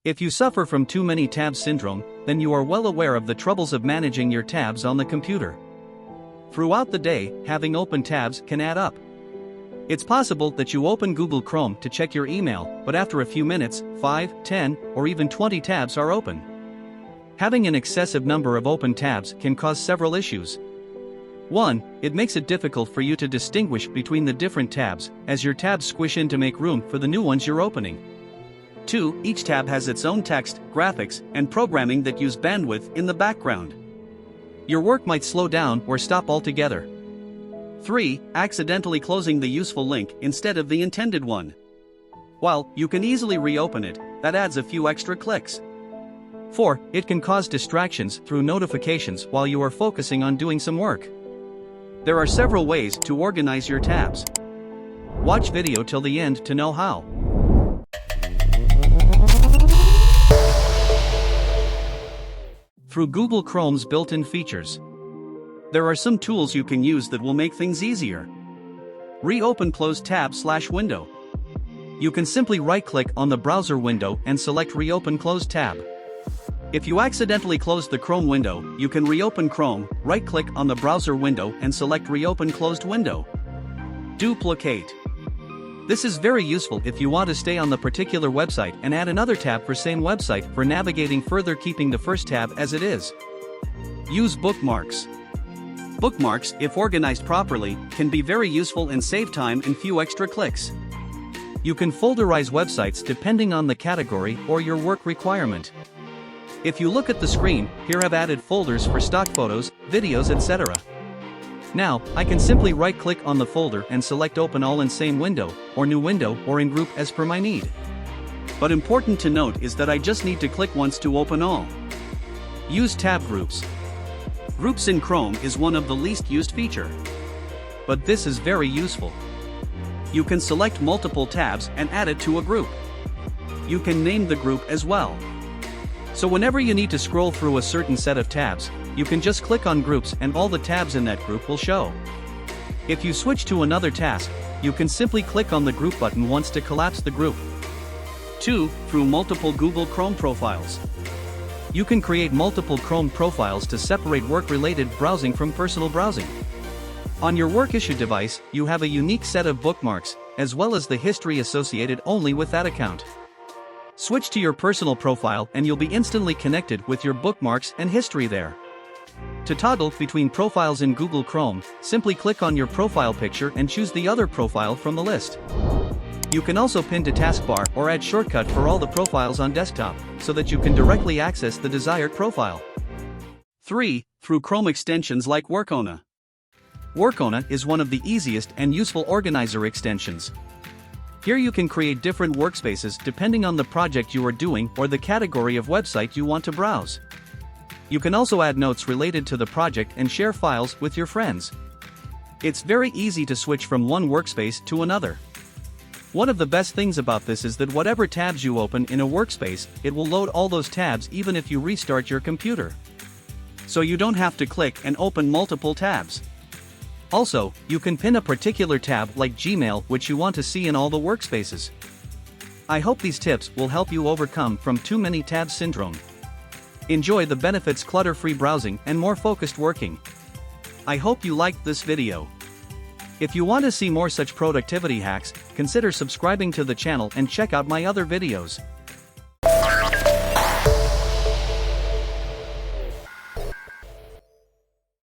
If you suffer from too many tabs syndrome, then you are well aware of the troubles of managing your tabs on the computer. Throughout the day, having open tabs can add up. It's possible that you open Google Chrome to check your email, but after a few minutes, 5, 10, or even 20 tabs are open. Having an excessive number of open tabs can cause several issues. 1. It makes it difficult for you to distinguish between the different tabs, as your tabs squish in to make room for the new ones you're opening. 2. Each tab has its own text, graphics, and programming that use bandwidth in the background. Your work might slow down or stop altogether. 3. Accidentally closing the useful link instead of the intended one. While you can easily reopen it, that adds a few extra clicks. 4. It can cause distractions through notifications while you are focusing on doing some work. There are several ways to organize your tabs. Watch video till the end to know how. Through Google Chrome's built-in features. There are some tools you can use that will make things easier. Reopen closed tab/window. You can simply right-click on the browser window and select Reopen Closed tab. If you accidentally close the Chrome window, you can reopen Chrome, right-click on the browser window and select Reopen Closed window. Duplicate. This is very useful if you want to stay on the particular website and add another tab for same website for navigating further, keeping the first tab as it is. Use bookmarks. Bookmarks, if organized properly, can be very useful and save time and few extra clicks. You can folderize websites depending on the category or your work requirement. If you look at the screen, here I've added folders for stock photos, videos, etc. Now, I can simply right-click on the folder and select Open All in same window, or New Window, or in group as per my need. But important to note is that I just need to click once to open all. Use tab groups. Groups in Chrome is one of the least used feature. But this is very useful. You can select multiple tabs and add it to a group. You can name the group as well. So whenever you need to scroll through a certain set of tabs, you can just click on groups and all the tabs in that group will show. If you switch to another task, you can simply click on the group button once to collapse the group. 2. Through multiple Google Chrome profiles. You can create multiple Chrome profiles to separate work-related browsing from personal browsing. On your work issue device, you have a unique set of bookmarks, as well as the history associated only with that account. Switch to your personal profile and you'll be instantly connected with your bookmarks and history there. To toggle between profiles in Google Chrome, simply click on your profile picture and choose the other profile from the list. You can also pin to taskbar or add shortcut for all the profiles on desktop, so that you can directly access the desired profile. 3. Through Chrome extensions like Workona. Workona is one of the easiest and useful organizer extensions. Here you can create different workspaces depending on the project you are doing or the category of website you want to browse. You can also add notes related to the project and share files with your friends. It's very easy to switch from one workspace to another. One of the best things about this is that whatever tabs you open in a workspace, it will load all those tabs even if you restart your computer. So you don't have to click and open multiple tabs. Also, you can pin a particular tab like Gmail which you want to see in all the workspaces. I hope these tips will help you overcome from too many tabs syndrome. Enjoy the benefits clutter-free browsing and more focused working. I hope you liked this video. If you want to see more such productivity hacks, consider subscribing to the channel and check out my other videos.